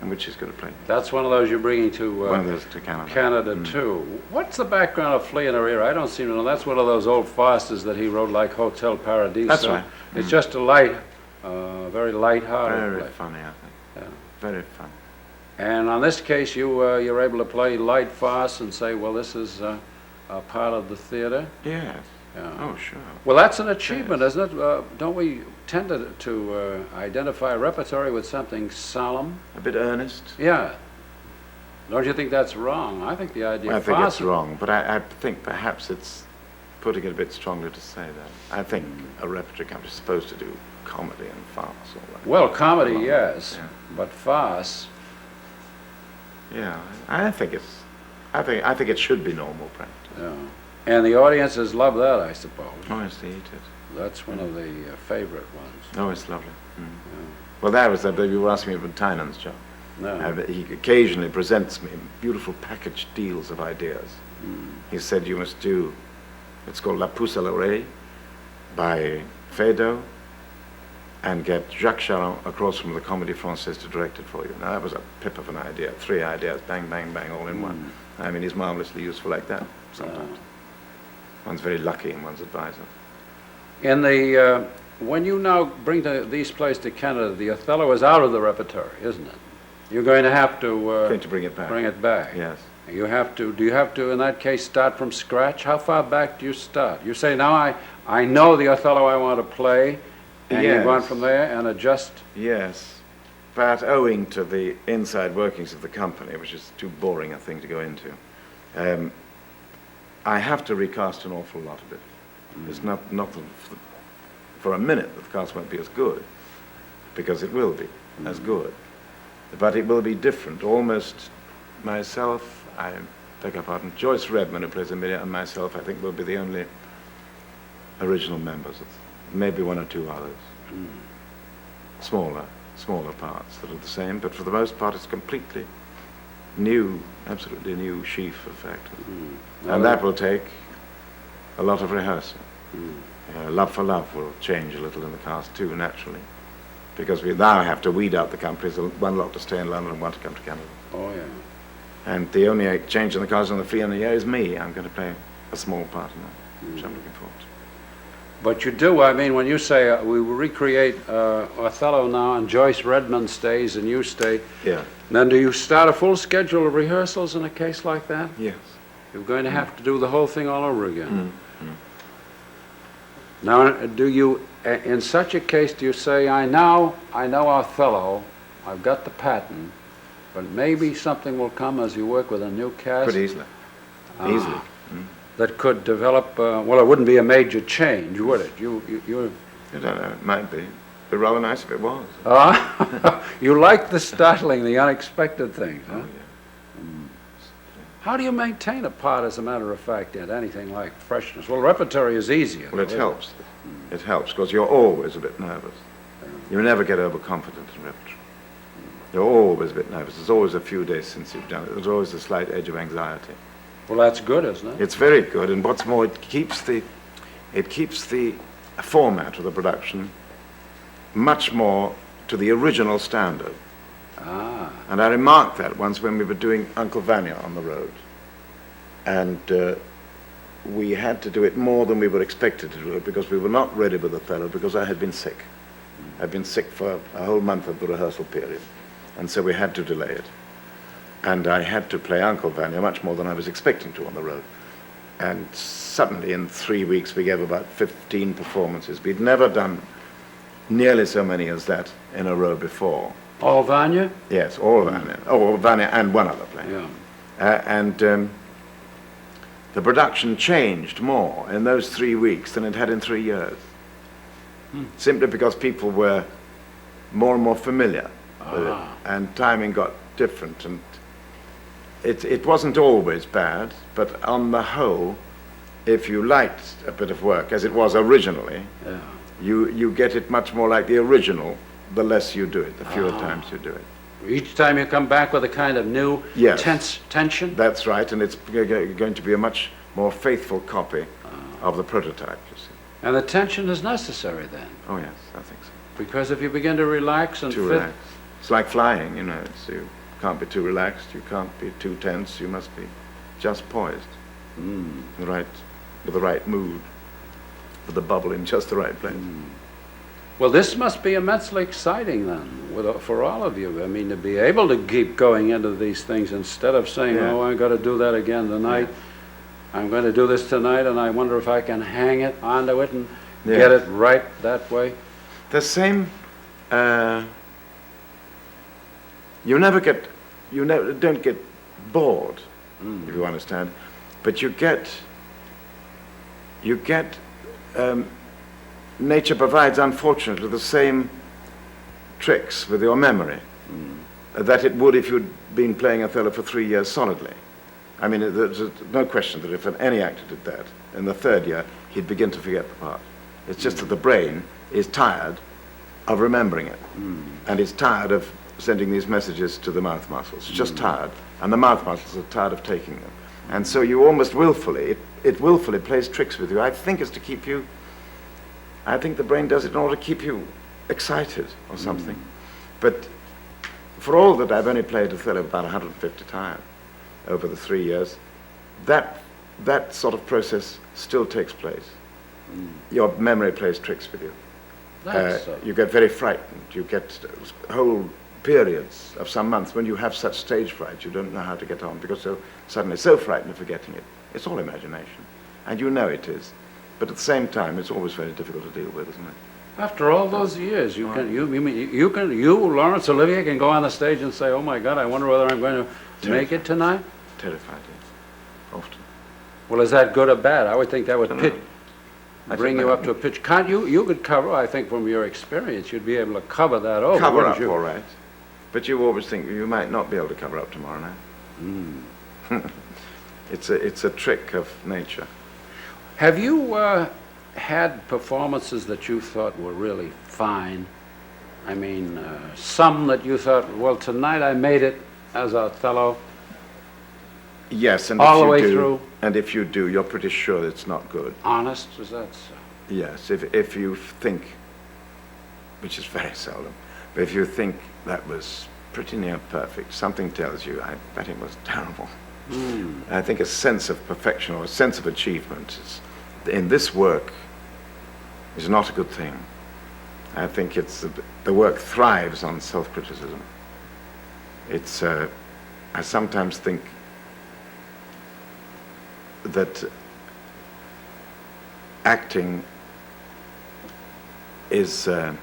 in which she's going to play. That's one of those you're bringing to One of those to Canada. Canada, too. What's the background of Flea in Her Ear? I don't seem to know. That's one of those old farces that he wrote like Hotel Paradiso. That's right. It's just a very light-hearted Very play. funny, I think. Yeah. Very funny. And on this case, you're able to play light farce and say, well, this is a part of the theater? Yes. Yeah. Oh, sure. Well, that's an achievement, isn't it? Don't we tend to identify repertory with something solemn? A bit earnest. Yeah. Don't you think that's wrong? I think the idea I of think farce... it's wrong, but I think perhaps it's putting it a bit strongly to say that. I think a repertory company is supposed to do comedy and farce, all that. Well, comedy, yes, Yeah. but farce... Yeah, I think it should be normal practice. Yeah. And the audiences love that, I suppose. Oh, yes, they eat it. That's one of the favorite ones. Oh, it's lovely. Well, that was you were asking me about Tynan's job. No. He occasionally presents me beautiful packaged deals of ideas. He said, you must do, it's called La Pousse à l'Oreille by Feydeau, and get Jacques Charon across from the Comédie Française to direct it for you. Now, that was a pip of an idea. 3 ideas, bang, bang, bang, all in one. I mean, he's marvelously useful like that sometimes. One's very lucky in one's advisor. In the, when you now bring these plays to Canada, the Othello is out of the repertory, isn't it? You're going to have to... Going to bring it back. Bring it back. Yes. You have to, do you have to, in that case, start from scratch? How far back do you start? You say, now I know the Othello I want to play, and Yes. you've gone from there and adjust? Yes, but owing to the inside workings of the company, which is too boring a thing to go into, I have to recast an awful lot of it. It's not for a minute that the cast won't be as good, because it will be as good. But it will be different. Almost myself, I beg your pardon, Joyce Redman, who plays Amelia, and myself, I think, will be the only original members of maybe 1 or 2 others. Smaller parts that are the same, but for the most part it's completely new, absolutely new sheaf of actors. And that will take a lot of rehearsal. Love for Love will change a little in the cast too, naturally, because we now have to weed out the companies, one lot to stay in London and one to come to Canada. Oh, yeah. And the only change in the cast on the free in the year is me. I'm going to play a small part in that, which I'm looking forward to. But you do, I mean, when you say we will recreate Othello now and Joyce Redman stays and you stay, Yeah. then do you start a full schedule of rehearsals in a case like that? Yes. You're going to have to do the whole thing all over again. Now, do you, in such a case, do you say, I know Othello, I've got the pattern, but maybe something will come as you work with a new cast? Pretty easily. Easily. That could develop, well, it wouldn't be a major change, would it? You I don't know, it might be. It'd be rather nice if it was. you like the startling, the unexpected things, huh? Oh, yeah. How do you maintain a part, as a matter of fact, in anything like freshness? Well, repertory is easier. Well, it helps. It helps, because you're always a bit nervous. You never get overconfident in repertory. You're always a bit nervous. There's always a few days since you've done it. There's always a slight edge of anxiety. Well, that's good, isn't it? It's very good, and what's more, it keeps the format of the production much more to the original standard. And I remarked that once when we were doing Uncle Vanya on the road, and we had to do it more than we were expected to do it because we were not ready with Othello, because I had been sick. I'd been sick for a whole month of the rehearsal period, and so we had to delay it. And I had to play Uncle Vanya much more than I was expecting to on the road. And suddenly, in 3 weeks, we gave about 15 performances. We'd never done nearly so many as that in a row before. All Vanya? Yes, all Vanya. Oh, Vanya and one other play. Yeah. The production changed more in those 3 weeks than it had in 3 years. Simply because people were more and more familiar with it, and timing got different, and it wasn't always bad, but on the whole, if you liked a bit of work, as it was originally, you get it much more like the original, the less you do it, the fewer times you do it. Each time you come back with a kind of new tense tension? That's right, and it's going to be a much more faithful copy of the prototype, you see. And the tension is necessary then? Oh yes, I think so. Because if you begin to relax and relax. It's like flying, you know. You can't be too relaxed, you can't be too tense, you must be just poised. With the right mood, with the bubble in just the right place. Well, this must be immensely exciting then, for all of you. I mean, to be able to keep going into these things instead of saying, Yeah. oh, I've got to do that again tonight. I'm going to do this tonight, and I wonder if I can hang it onto it and get it right that way. The same, you don't get bored, if you understand, but nature provides, unfortunately, the same tricks with your memory that it would if you'd been playing Othello for 3 years solidly. I mean, there's no question that if any actor did that, in the third year, he'd begin to forget the part. It's just that the brain is tired of remembering it, and it's tired of sending these messages to the mouth muscles. It's just tired, and the mouth muscles are tired of taking them. And so you almost willfully, it willfully plays tricks with you. I think it's to keep you, I think the brain does it in order to keep you excited or something. But for all that I've only played Othello about 150 times over the 3 years, that sort of process still takes place. Your memory plays tricks with you. You get very frightened. You get whole periods of some months when you have such stage fright, you don't know how to get on because you're suddenly so frightened of forgetting it. It's all imagination, and you know it is. But at the same time, it's always very difficult to deal with, isn't it? After all those years, you, Laurence Olivier, can go on the stage and say, oh my God, I wonder whether I'm going to make it tonight? Terrified, yes. Often. Well, is that good or bad? I would think that would bring you up to a pitch. Can't you could cover, I think from your experience, you'd be able to cover that over. Cover up, all right. But you always think you might not be able to cover up tomorrow night. It's a trick of nature. Have you had performances that you thought were really fine? I mean, some that you thought, well, tonight I made it as Othello. Yes, and all the way through. And if you do, you're pretty sure it's not good. Honest, is that so? Yes, if you think, which is very seldom, but if you think that was pretty near perfect, something tells you, I bet it was terrible. I think a sense of perfection or a sense of achievement in this work is not a good thing. I think the work thrives on self-criticism. I sometimes think that acting is a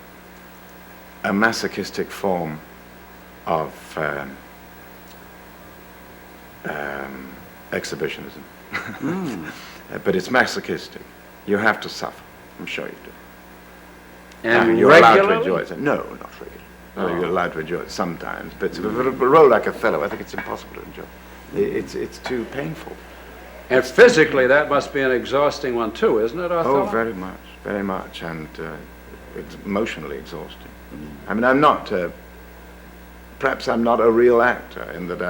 masochistic form of exhibitionism. But it's masochistic. You have to suffer. I'm sure you do. And you're regularly? allowed to enjoy it. No, not regularly. No, you're allowed to enjoy it sometimes. But for a role like Othello, I think it's impossible to enjoy. It's too painful. And physically, that must be an exhausting one too, isn't it, Othello? Oh, very much, and it's emotionally exhausting. I mean, perhaps I'm not a real actor in that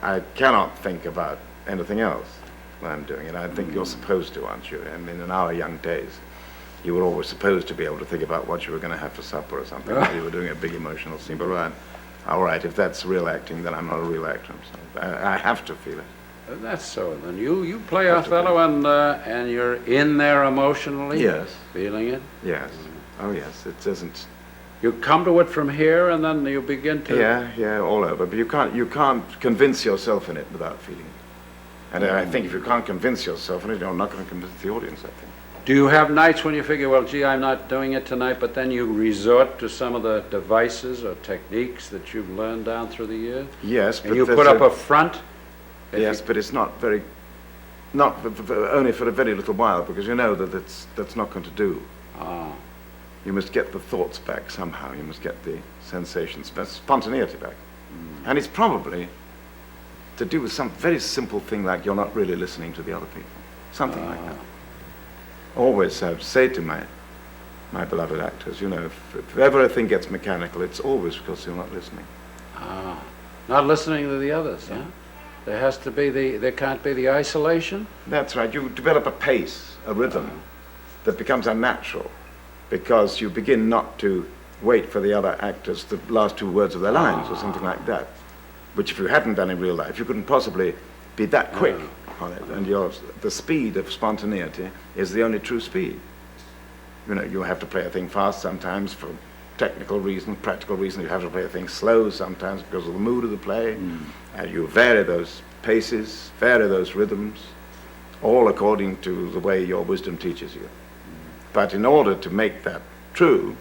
I cannot think about anything else when I'm doing it. I think you're supposed to, aren't you? I mean, in our young days, you were always supposed to be able to think about what you were going to have for supper or something. You were doing a big emotional scene, but all right, if that's real acting, then I'm not a real actor. I have to feel it. That's so. Then you play Othello and you're in there emotionally. Yes. Feeling it. Yes. Oh yes. It doesn't. You come to it from here, and then you begin to. Yeah, all over. But you can't convince yourself in it without feeling it. And I think if you can't convince yourself in it, you're not going to convince the audience, I think. Do you have nights when you figure, well, gee, I'm not doing it tonight, but then you resort to some of the devices or techniques that you've learned down through the years? Yes, and you put up a front. Yes, but it's not only for a very little while, because you know that that's not going to do. You must get the thoughts back somehow. You must get the sensations, spontaneity back. And it's probably to do with some very simple thing like you're not really listening to the other people. Something like that. Always say to my beloved actors, you know, if ever a thing gets mechanical, it's always because you're not listening. Not listening to the others, huh? There has to be there can't be the isolation? That's right. You develop a pace, a rhythm that becomes unnatural because you begin not to wait for the other actors, the last two words of their lines or something like that, which if you hadn't done in real life, you couldn't possibly be that quick on it. And the speed of spontaneity is the only true speed. You know, you have to play a thing fast sometimes for technical reasons, practical reasons. You have to play a thing slow sometimes because of the mood of the play. And you vary those paces, vary those rhythms, all according to the way your wisdom teaches you. But in order to make that true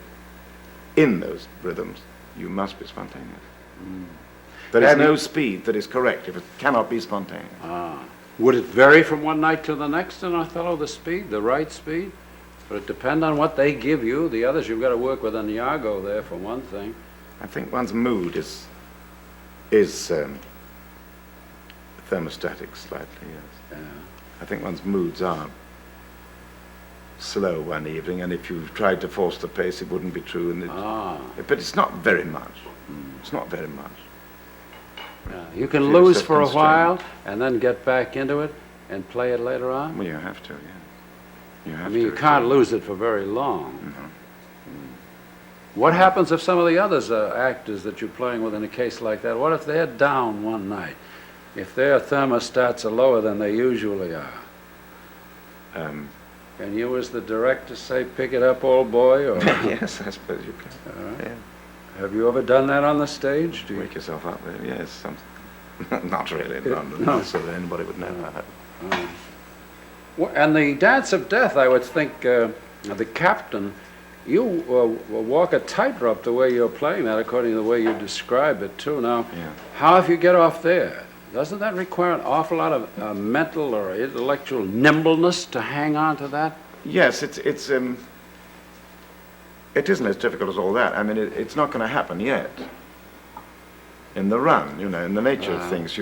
in those rhythms, you must be spontaneous. There is no speed that is correct if it cannot be spontaneous. Would it vary from one night to the next in Othello, the speed, the right speed? Would it depend on what they give you? The others you've got to work with an Iago there for one thing. I think one's mood is thermostatic slightly, yes. Yeah. I think one's moods are slow one evening, and if you tried to force the pace, it wouldn't be true. And but it's not very much. It's not very much. Yeah. You can Feel lose for a self-constrained. while and then get back into it and play it later on. Well, you have to, yes. You have I mean, to. you can't lose it for very long. What happens if some of the others actors that you're playing with in a case like that, what if they're down one night? If their thermostats are lower than they usually are? Can you as the director say, pick it up, old boy? Or Yes, I suppose you can. Yeah. have you ever done that on the stage? Do you? Wake yourself up there, yes. Not really, No. not so that anybody would know that. Well, and the Dance of Death, I would think, the captain, you walk a tightrope the way you're playing that, according to the way you describe it, too. Now, Yeah. how if you get off there? Doesn't that require an awful lot of mental or intellectual nimbleness to hang on to that? Yes, it isn't as difficult as all that. I mean, it's not going to happen yet. In the run, you know, in the nature of things,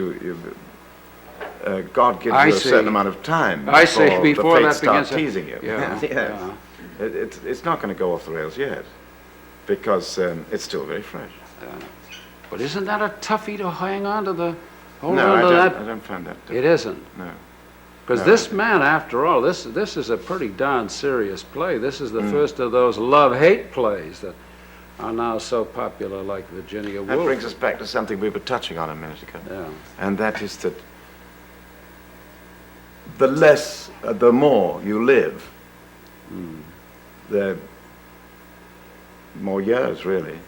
God gives I you a see. certain amount of time I see, before the that fates start begins to- teasing you. Yeah, Yes. yeah. It's not going to go off the rails yet because it's still very fresh. But isn't that a toughie to hang on to the... Hold No, on I to that? don't find that difficult. It isn't. No. Because No, this I- man, after all, this is a pretty darn serious play. This is the first of those love-hate plays that are now so popular, like Virginia That Woolf. brings us back to something we were touching on a minute ago. Yeah. And that is that the more you live, the more years, really,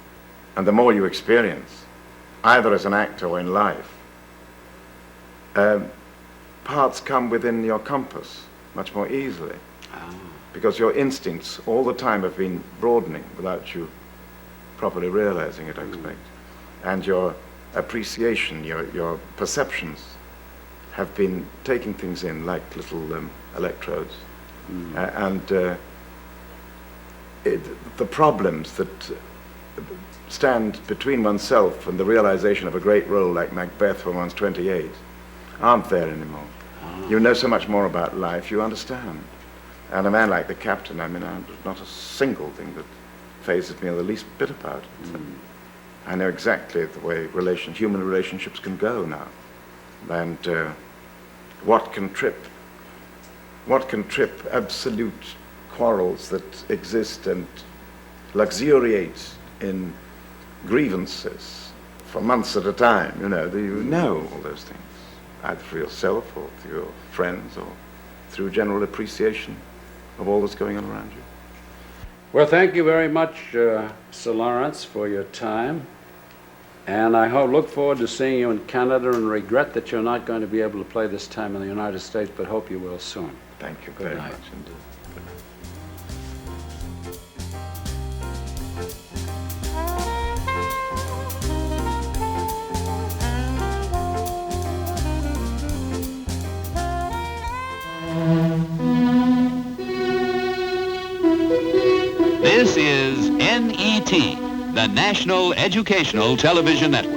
and the more you experience, either as an actor or in life, parts come within your compass much more easily. Because your instincts all the time have been broadening without you properly realizing it, I expect. And your appreciation, your perceptions have been taking things in like little electrodes. The problems that stand between oneself and the realization of a great role like Macbeth when one's 28 aren't there anymore. You know so much more about life, you understand. And a man like the captain, I mean, there's not a single thing that phases me the least bit about it. I know exactly the way human relationships can go now. And what can trip absolute quarrels that exist and luxuriate in grievances for months at a time, you know all those things, either for yourself or through your friends or through general appreciation of all that's going on around you. Well, thank you very much, Sir Lawrence, for your time. And I look forward to seeing you in Canada and regret that you're not going to be able to play this time in the United States, but hope you will soon. Thank you Good very night. much indeed. Good night. This is NET, the National Educational Television Network.